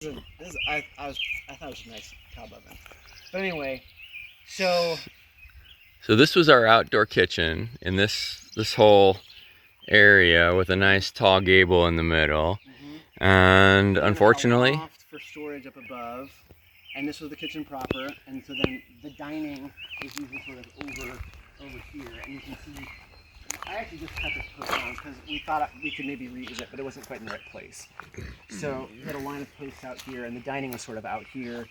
I thought it was a nice cob oven. But anyway, so this was our outdoor kitchen in this whole area with a nice tall gable in the middle. And then unfortunately, a loft for storage up above, and this was the kitchen proper. And so then the dining is usually sort of over here, and you can see. I actually just cut this post down because we thought we could maybe reuse it, but it wasn't quite in the right place. So we had a line of posts out here, and the dining was sort of out here.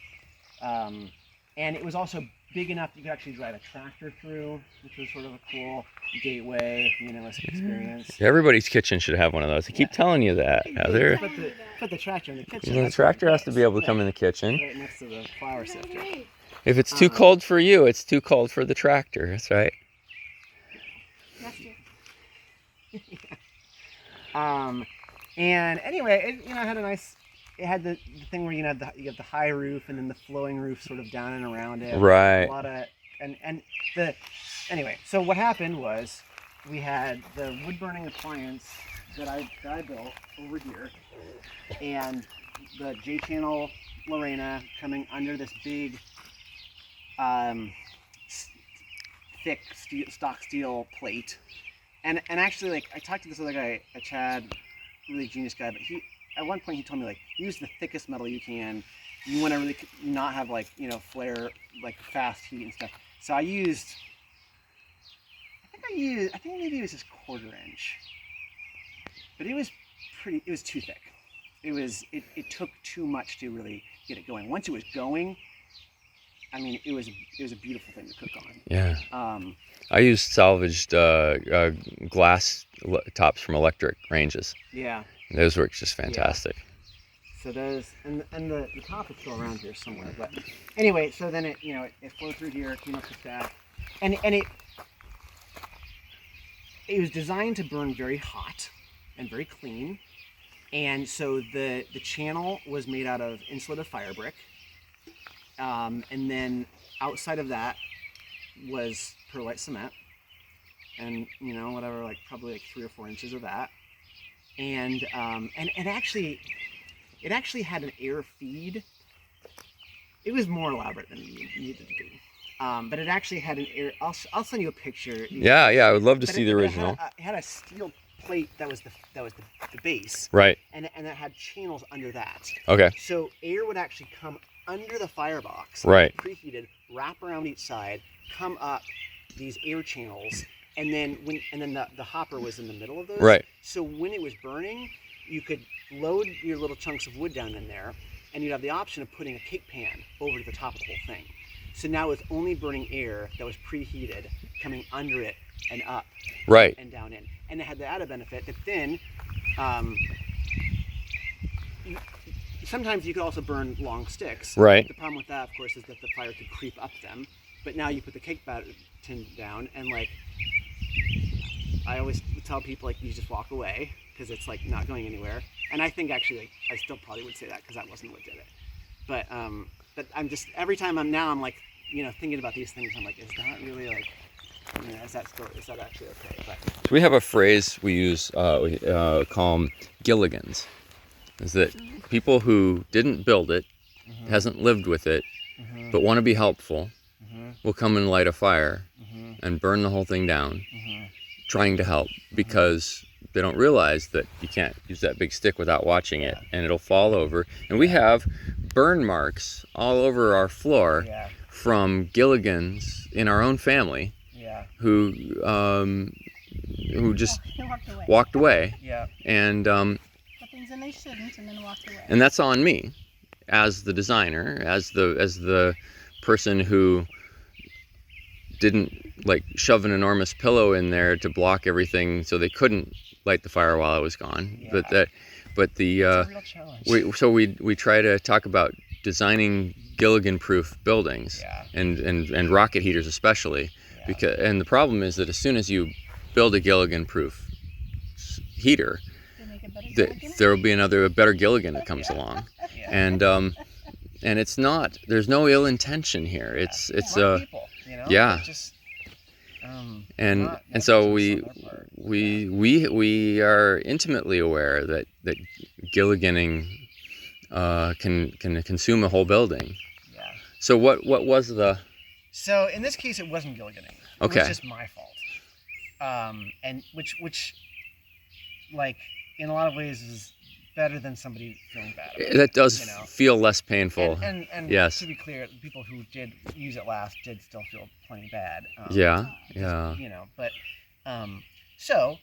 And it was also big enough you could actually drive a tractor through, which was sort of a cool gateway, experience. Everybody's kitchen should have one of those. I keep telling you that, Heather. Put the tractor in the kitchen. The tractor has to be able to come in the kitchen. Right next to the flour sifter. If it's too cold for you, it's too cold for the tractor. That's right. And anyway, it had a nice. It had the thing where you have the high roof and then the flowing roof sort of down and around it. Right. A lot of anyway. So what happened was we had the wood burning appliance that I built over here, and the J-channel Lorena coming under this big, thick stock steel plate. And actually, like, I talked to this other guy, Chad, really genius guy, but at one point he told me, like, use the thickest metal you can. You want to really not have, like, flare, like, fast heat and stuff. So I think maybe it was this 1/4 inch. But it was too thick. It took too much to really get it going. Once it was going, I mean, it was a beautiful thing to cook on. Yeah. I used salvaged glass tops from electric ranges. Yeah. Those work just fantastic. Yeah. So those, and the top is still around here somewhere. But anyway, so then it flowed through here, came up the stack, and it was designed to burn very hot and very clean. And so the channel was made out of insulated fire brick. And then outside of that was perlite cement, and whatever, like probably like 3 or 4 inches of that, and it actually had an air feed. It was more elaborate than it needed to be, but it actually had an air. I'll send you a picture. Yeah, I would love to see the original. It had a steel plate that was the base, right, and it had channels under that. Okay. So air would actually come under the firebox, right, preheated, wrap around each side, come up these air channels, and then the hopper was in the middle of those. Right. So when it was burning, you could load your little chunks of wood down in there, and you'd have the option of putting a cake pan over the top of the whole thing. So now it's only burning air that was preheated coming under it and up, right, and down in, and it had the added benefit that then. Sometimes you could also burn long sticks. Right. The problem with that, of course, is that the fire could creep up them. But now you put the cake batter tin down, and like, I always tell people, like, you just walk away because it's like not going anywhere. And I think actually, like, I still probably would say that because that wasn't what did it. But I'm just, every time I'm like, thinking about these things, I'm like, is that really like, is that actually okay? But so we have a phrase we use, we call them Gilligans. Is that people who didn't build it, hasn't lived with it, but want to be helpful, will come and light a fire and burn the whole thing down, trying to help, because they don't realize that you can't use that big stick without watching it, and it'll fall over. And we have burn marks all over our floor from Gilligans in our own family who just walked away. And and they shouldn't, and then walked away. And that's on me, as the designer, as the person who didn't like shove an enormous pillow in there to block everything so they couldn't light the fire while I was gone. Yeah. But the it's a real challenge. we try to talk about designing Gilligan-proof buildings, and rocket heaters especially, because the problem is that as soon as you build a Gilligan-proof heater, there will be a better Gilligan that comes along, and it's not. There's no ill intention here. It's people, just, and so we are intimately aware that Gilliganing can consume a whole building. Yeah. So what was the? So in this case, it wasn't gilliganing. It Okay. was just my fault. And which, like, in a lot of ways is better than somebody feeling bad about it. That does you know? feel less painful. And Yes. to be clear, the people who did use it last did still feel plenty bad. Yeah. because, Yeah. You know, but so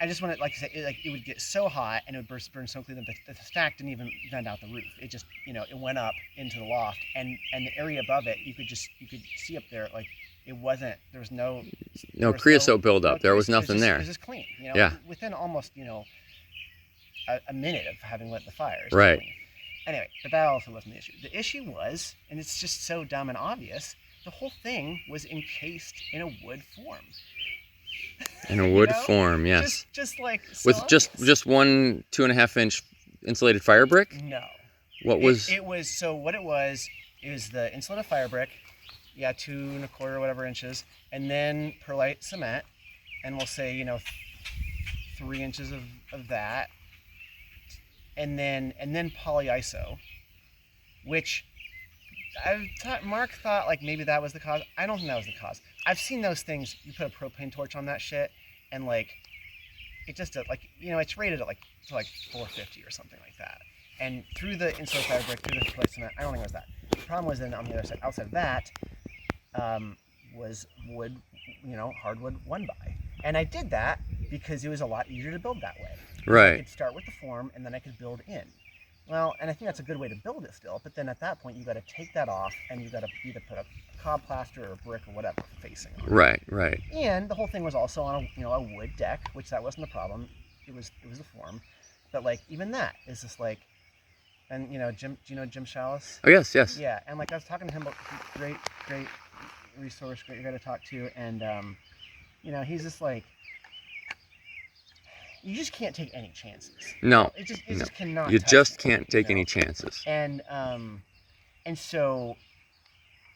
I just wanted, like I said, it would get so hot and it would burn so quickly that the stack didn't even vent out the roof. It just, it went up into the loft, and the area above it, you could see up there, like it wasn't. There was no Creosote buildup. There was nothing there. It was just clean. Yeah. Within almost a minute of having lit the fire. It's Right. clean. Anyway, but that also wasn't the issue. The issue was, and it's just so dumb and obvious, the whole thing was encased in a wood form. In a wood know? form, yes. Just like so With obvious. just one 2.5-inch insulated fire brick. No. What was? It was, so what it was the insulated fire brick, 2 1/4 or whatever inches, and then perlite cement, and we'll say 3 inches of that, and then polyiso, which Mark thought like maybe that was the cause. I don't think that was the cause. I've seen those things. You put a propane torch on that shit, and like it just it's rated at like 450 or something like that. And through the insulated fire brick, through the perlite cement, I don't think it was that. The problem was then on the other side, outside of that, was wood, hardwood 1x. And I did that because it was a lot easier to build that way. I Right. could start with the form and then I could build in. Well, and I think that's a good way to build it still, but then at that point you got to take that off and you got to either put a cob plaster or a brick or whatever facing on it. Right. Right. And the whole thing was also on a wood deck, which that wasn't the problem. It was the form. But like even that is just like, and Jim, do you know Jim Chalice? Oh yes. Yes. Yeah, and like I was talking to him about great resource, great guy to talk to, and he's just like, you just can't take any chances. No. It just No. cannot. You touch just it, can't take any chances. And so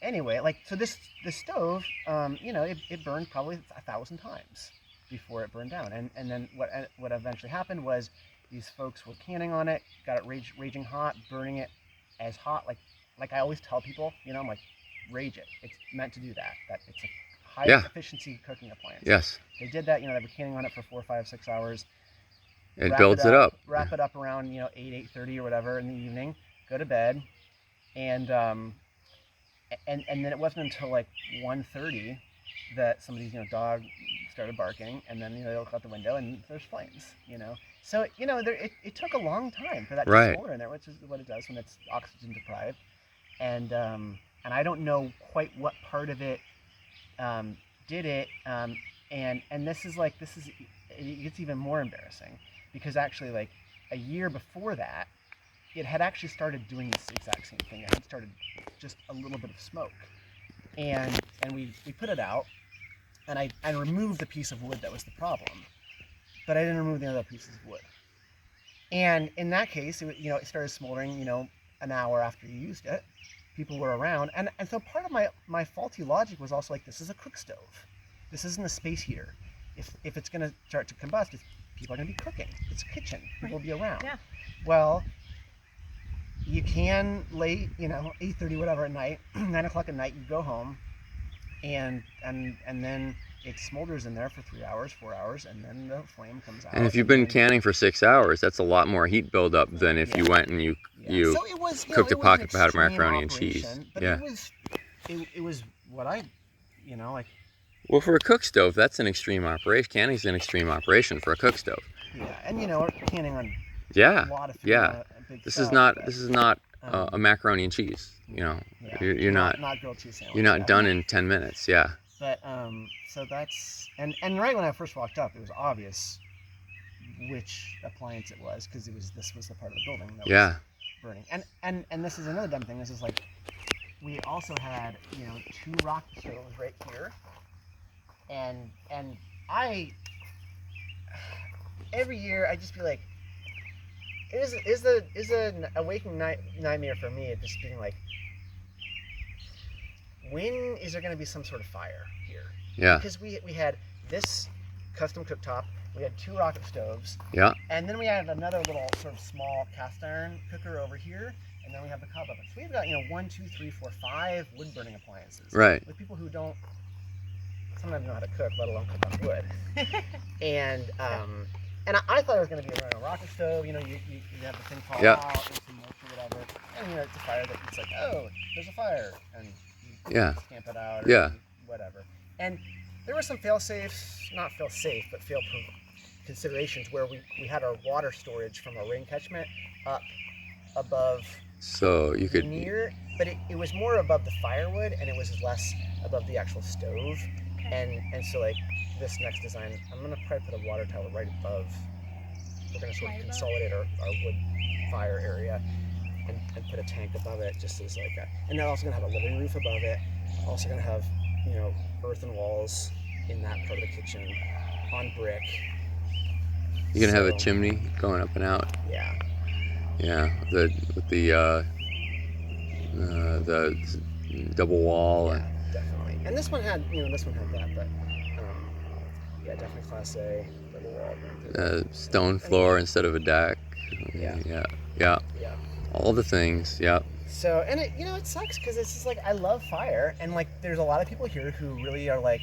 anyway, like so this stove, it burned probably 1,000 times before it burned down, and then what eventually happened was these folks were canning on it, got it raging hot, burning it as hot, like I always tell people, I'm like, rage it. It's meant to do that. That it's a high efficiency cooking appliance. Yes. They did that. They were canning on it for 4, 5, 6 hours. It builds it up. Wrap it up around 8:30 or whatever in the evening. Go to bed, and then it wasn't until like 1:30 that somebody's dog started barking, and then they look out the window and there's flames. So it took a long time for that to smolder in there, which is what it does when it's oxygen deprived, and I don't know quite what part of it did it, and this is it gets even more embarrassing because actually like a year before that it had actually started doing this exact same thing. It had started just a little bit of smoke, and we put it out, and I removed the piece of wood that was the problem, but I didn't remove the other pieces of wood. And in that case, it started smoldering an hour after you used it. People were around, and so part of my faulty logic was also like, this is a cook stove, this isn't a space heater. If it's going to start to combust, people are going to be cooking. It's a kitchen. People will be around. Yeah. Well, you can late, 8:30 whatever at night, 9 o'clock at night, you go home, and then it smolders in there for 3 hours, 4 hours, and then the flame comes out. And if you've been canning for 6 hours, that's a lot more heat buildup than if you went and you So it was, cooked a it was pocket an pot of extreme macaroni and cheese. operation, But Yeah. it was what I, like. Well, for a cook stove, that's an extreme operation. Canning's an extreme operation for a cook stove. Yeah, and we're canning on Yeah. a lot of food. Yeah. A big This stuff, is not but, this is not a macaroni and cheese. yeah, You're not grilled cheese sandwich. you're not yeah. done in 10 minutes. Yeah. But so that's and right when I first walked up, it was obvious which appliance it was because this was the part of the building that Yeah. was burning. And this is another dumb thing. This is like we also had 2 rock stoves right here, and I every year I just be like, it is a waking nightmare for me at just being like, when is there going to be some sort of fire here? Yeah. Because we had this custom cooktop We had 2 rocket stoves. Yeah. And then we added another little sort of small cast iron cooker over here. And then we have the cob oven. So we've got, 1, 2, 3, 4, 5 wood burning appliances. Right. With people who don't sometimes know how to cook, let alone cook on wood. and I thought it was going to be a rocket stove. You have the thing fall Yeah. out, there's some moisture, whatever. And it's a fire that it's like, oh, there's a fire. And you Yeah. stamp it out or Yeah. whatever. And there were some fail-safes, not fail-safe, but fail-proof considerations where we had our water storage from a rain catchment up above So you could. near, but it was more above the firewood and it was less above the actual stove. And so like this next design, I'm gonna probably put a water tower right above. We're gonna sort of Right above? consolidate our wood fire area and put a tank above it just as like a, and then also gonna have a living roof above it. Also gonna have, earthen walls in that part of the kitchen on brick. You can have a So, chimney going up and out. Yeah. Yeah, with the double wall. Yeah, definitely. And this one had, that, but yeah, definitely Class A double wall. And stone floor instead of a deck. Yeah. Yeah. Yeah. All the things. Yeah. So, and it sucks because it's just like I love fire, and like there's a lot of people here who really are like,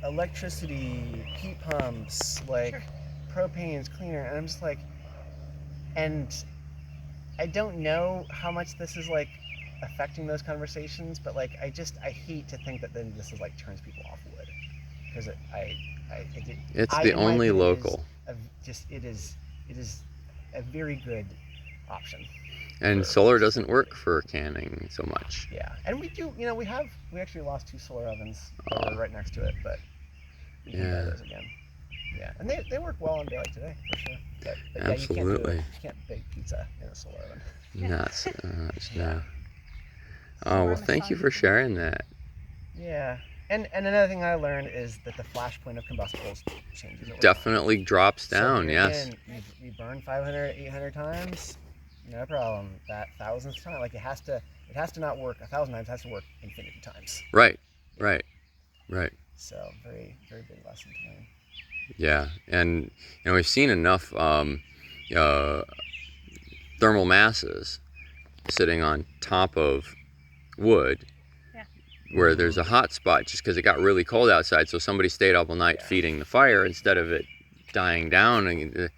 electricity, heat pumps, like propane's cleaner, and I'm just like, and I don't know how much this is like affecting those conversations, but like I hate to think that then this is like turns people off wood because It's I, the in my only opinion, local. It is a very good option. And solar doesn't work for canning so much. Yeah, and we do, we actually lost 2 solar ovens that were right next to it, but we can buy those again. Yeah, and they work well on daylight today, for sure. But yeah, Absolutely. you can't bake pizza in a solar oven. Nuts. No. Oh, well, thank you for sharing that. Yeah, and another thing I learned is that the flash point of combustibles changes over time. Definitely drops So down, here yes. again, you burn 500, 800 times, no problem. That 1000th time, like it has to not work 1,000 times, it has to work infinity times. Right. So very, very big lesson to learn. Yeah, and we've seen enough thermal masses sitting on top of wood where there's a hot spot just because it got really cold outside, so somebody stayed up all night feeding the fire instead of it dying down, and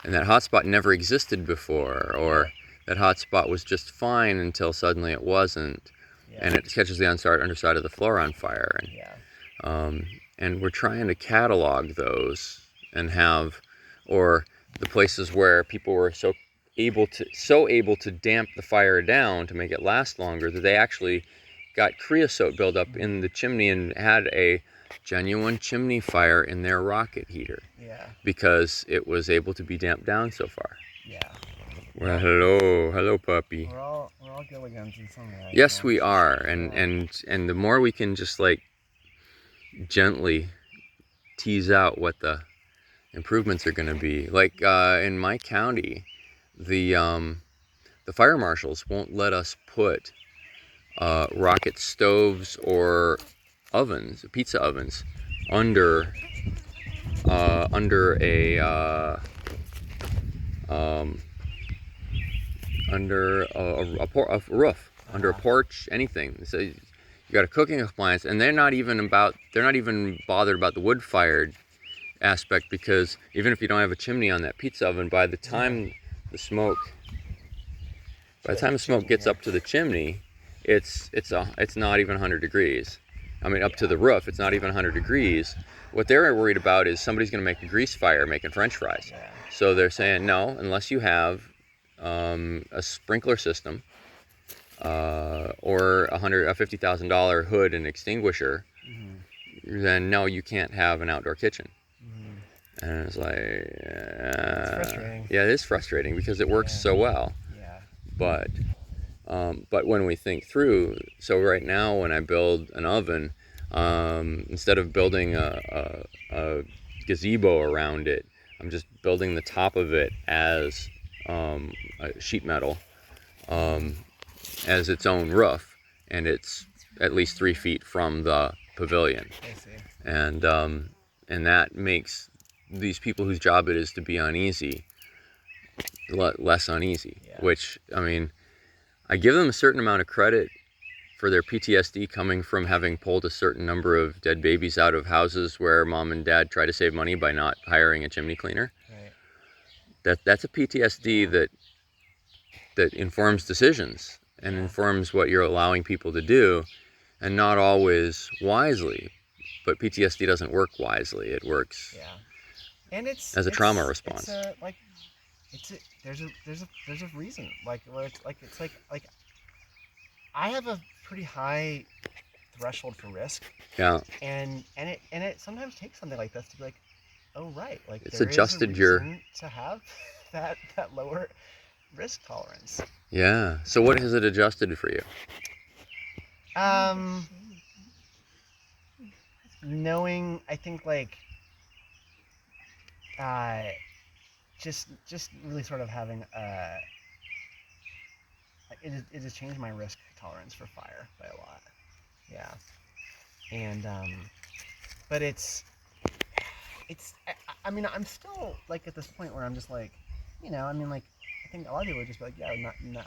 that hot spot never existed before, or that hot spot was just fine until suddenly it wasn't, and it catches the underside of the floor on fire. And we're trying to catalog those and have, or the places where people were so able to damp the fire down to make it last longer that they actually got creosote buildup in the chimney and had a genuine chimney fire in their rocket heater. Yeah. Because it was able to be damped down so far. Yeah. Well, hello, puppy. We're all Gilligans in some way. Yes, we are, and the more we can just like gently tease out what the improvements are going to be. Like in my county, the fire marshals won't let us put rocket stoves or ovens, pizza ovens, under a roof, under a porch, anything. So you got a cooking appliance, and they're not even bothered about the wood-fired aspect, because even if you don't have a chimney on that pizza oven, by the time the smoke gets up to the chimney, it's not even 100 degrees. I mean, up to the roof, it's not even 100 degrees. What they're worried about is somebody's going to make a grease fire making French fries. So they're saying no, unless you have a sprinkler system or a $50,000 hood and extinguisher, then no, you can't have an outdoor kitchen. And it's like, It's frustrating. Yeah, it is frustrating because it works so well. Yeah. But when we think through, so right now when I build an oven, instead of building a gazebo around it, I'm just building the top of it as a sheet metal, as its own roof, and it's at least 3 feet from the pavilion. I see. And that makes these people whose job it is to be uneasy less uneasy. Yeah. Which, I mean, I give them a certain amount of credit for their PTSD coming from having pulled a certain number of dead babies out of houses where mom and dad try to save money by not hiring a chimney cleaner. Right. That's a PTSD that informs decisions and informs what you're allowing people to do, and not always wisely. But PTSD doesn't work wisely. It works And it's as a trauma response. There's a reason. Like I have a pretty high threshold for risk. Yeah. And it sometimes takes something like this to be like, oh right, like It's there adjusted is a your reason to have that lower risk tolerance. Yeah. So what has it adjusted for you? Knowing, I think, like just really sort of having it has changed my risk tolerance for fire by a lot. Yeah. And but it's I mean, I'm still like at this point where I'm just like, you know, I mean, like, I think a lot of people would just be like, yeah,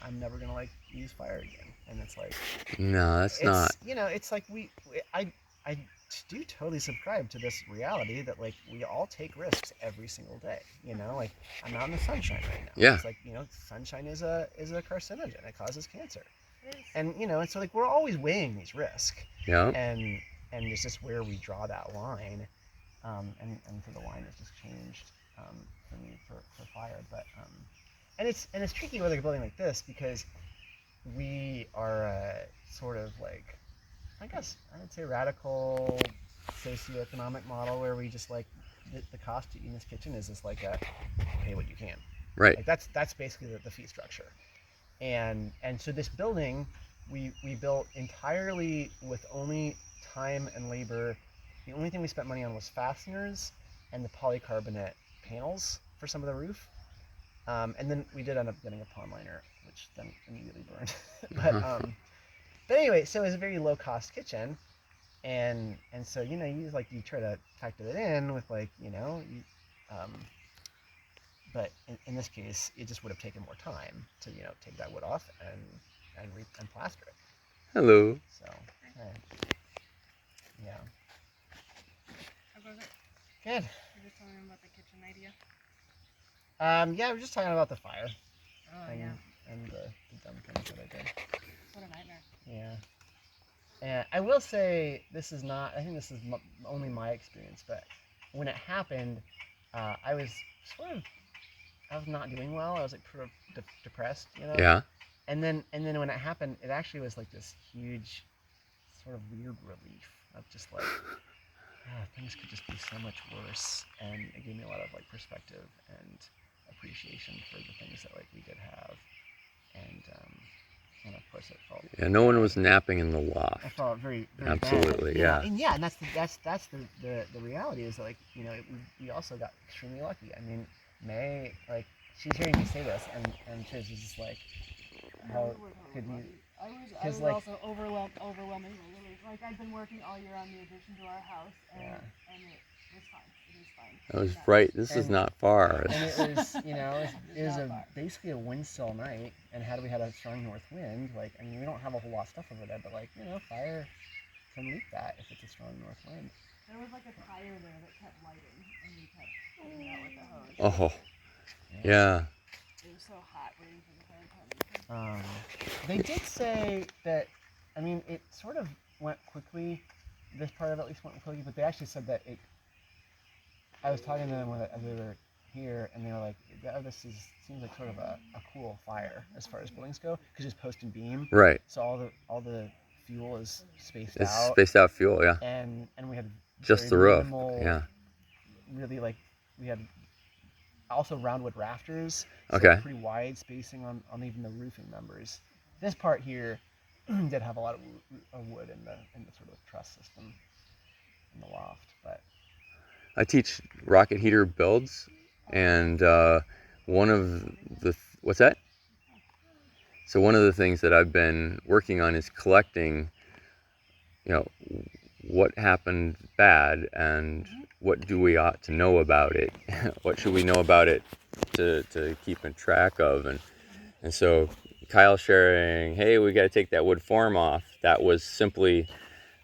I'm never gonna like use fire again. And it's like, No, that's not. You know, it's like I do totally subscribe to this reality that like we all take risks every single day. You know, like I'm out in the sunshine right now. Yeah. It's like, you know, sunshine is a carcinogen. It causes cancer. And you know, it's so like we're always weighing these risks. Yeah. And it's just where we draw that line. And so the line has just changed for me for fire. But and it's tricky with a building like this because we are sort of like, I guess I would say, radical socioeconomic model where we just like the cost to eat in this kitchen is just like a pay what you can. Right. Like that's basically the fee structure. And so this building we built entirely with only time and labor. The only thing we spent money on was fasteners and the polycarbonate panels for some of the roof. And then we did end up getting a pond liner, which then immediately burned. But anyway, so it was a very low cost kitchen. And so, you know, you try to factor it in with like, you know, but in this case, it just would have taken more time to, you know, take that wood off and plaster it. Hello. So, yeah. How goes it? Good. You're just telling them about the kitchen idea. Yeah, we're just talking about the fire. Oh and, yeah. And the dumb things that I did. What a nightmare. Yeah. And I will say, this is not, I think this is only my experience, but when it happened, I was not doing well. I was like sort of depressed, you know? Yeah. And then when it happened, it actually was like this huge sort of weird relief of just like, things could just be so much worse. And it gave me a lot of like perspective and appreciation for the things that like we did have. And of course it felt. Yeah. No one was napping in the loft. I felt very, very Absolutely. bad. Yeah. And that's the reality is that, like, you know, we also got extremely lucky. I mean, May, like, she's hearing me say this, and she's just like, how could you? I was like, also overwhelmingly relieved. Like, I'd been working all year on the addition to our house, and it was fine. It was fine. I was right. This is not far. And it was, you know, it was basically a windstill night. And had we had a strong north wind, like, I mean, we don't have a whole lot of stuff over there, but like, you know, fire can leak that if it's a strong north wind. There was like a tire there that kept lighting, and we kept putting it out with the hose. Oh. Yeah. It was so hot waiting for the fire department. They did say that, I mean, it sort of went quickly. This part of it at least went quickly, but they actually said that it. I was talking to them as they were here, and they were like, "Oh, seems like sort of a cool fire as far as buildings go, because it's post and beam. Right. So all the fuel is spaced It's out. spaced out fuel. Yeah. And we had Just very the roof. minimal, Yeah. Really, like, we had also roundwood rafters. So Okay. pretty wide spacing on even the roofing members. This part here did have a lot of wood in the sort of truss system in the loft, but. I teach rocket heater builds, and one of the what's that? So one of the things that I've been working on is collecting, you know, what happened bad and what do we ought to know about it? What should we know about it to keep in track of? And so Kyle sharing, hey, we got to take that wood form off. That was simply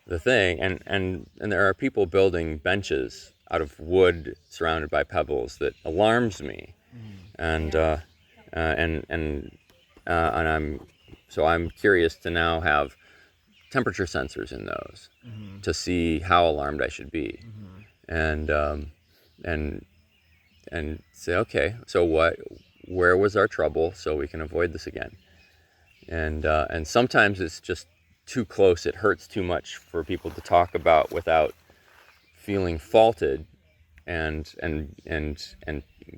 the thing. And there are people building benches out of wood surrounded by pebbles that alarms me. And I'm curious to now have temperature sensors in those to see how alarmed I should be, and say, okay, so where was our trouble so we can avoid this again. And sometimes it's just too close. It hurts too much for people to talk about without feeling faulted and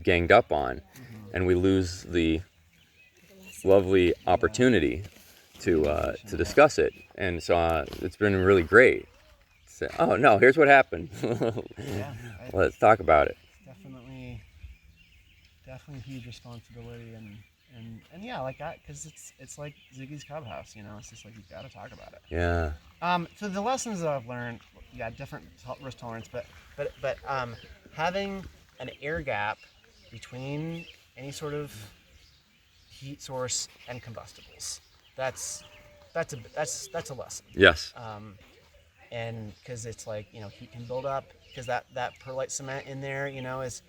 ganged up on, and we lose the lovely opportunity to discuss it. And so it's been really great. Say, oh no, here's what happened. Yeah, Let's talk about it. definitely a huge responsibility, and yeah, like that, because it's like Ziggy's Clubhouse, you know. It's just like you got to talk about it. Yeah. So the lessons that I've learned, yeah, different risk tolerance, but having an air gap between any sort of heat source and combustibles, that's a lesson. Yes. And because it's like, you know, heat can build up, because that perlite cement in there, you know, is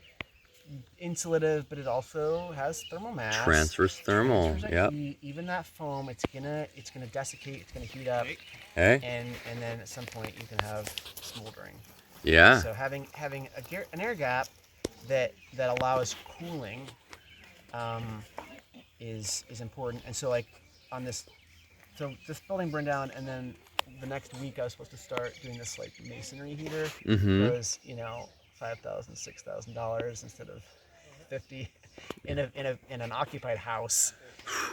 insulative, but it also has thermal mass. Transfers thermal. Transfers that Yep. heat. Even that foam, it's gonna desiccate, it's gonna heat up, Hey. and then at some point you can have smoldering. Yeah. So having an air gap that allows cooling is important. And so like on this, so this building burned down, and then the next week I was supposed to start doing this like masonry heater. Mm-hmm. It was, you know, $5,000, $6,000 instead of $50 in an occupied house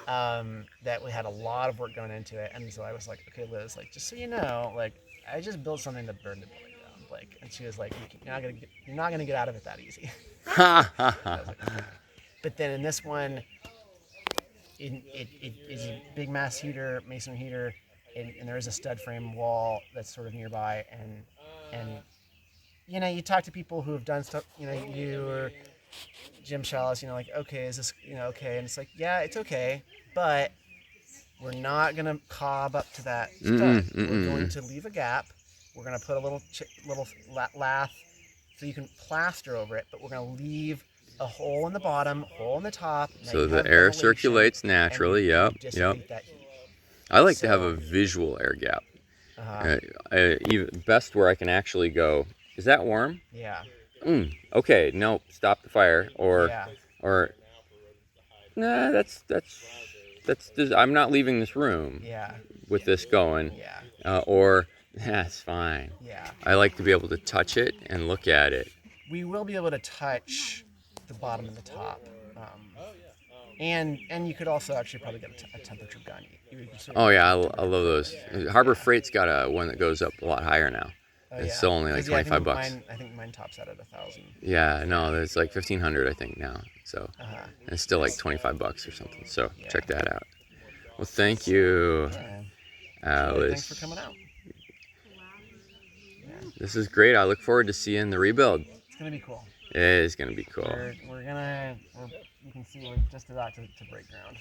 that we had a lot of work going into it. And so I was like, okay, Liz, like, just so you know, like, I just built something that burned the building down. Like, and she was like, you're not gonna get out of it that easy. I was like, okay. But then in this one, it is a big mass heater, masonry heater, and there is a stud frame wall that's sort of nearby, and you know, you talk to people who have done stuff, you know, you or Jim Shallis, you know, like, okay, is this, you know, okay? And it's like, yeah, it's okay, but we're not gonna cob up to that stud. We're going to leave a gap. We're gonna put a little lath so you can plaster over it, but we're gonna leave a hole in the bottom, hole in the top. So the air circulates naturally. Yep. I like to have a visual air gap. Even best where I can actually go, is that warm? Yeah. Okay, no, stop the fire. Or nah, that's I'm not leaving this room. Yeah. With this going. Yeah. Or that's fine. Yeah. I like to be able to touch it and look at it. We will be able to touch the bottom and the top. And you could also actually probably get a temperature gun. Oh yeah, I love those. Harbor Freight's got a one that goes up a lot higher now. It's still only like 25 bucks. I think mine tops out at 1,000. Yeah, no, it's like 1,500 I think now. So it's still like 25 bucks or something. So check that out. Well, thank you, Alice. Thanks for coming out. Yeah. This is great. I look forward to seeing the rebuild. It's gonna be cool. It is gonna be cool. You can see we're just about to break ground.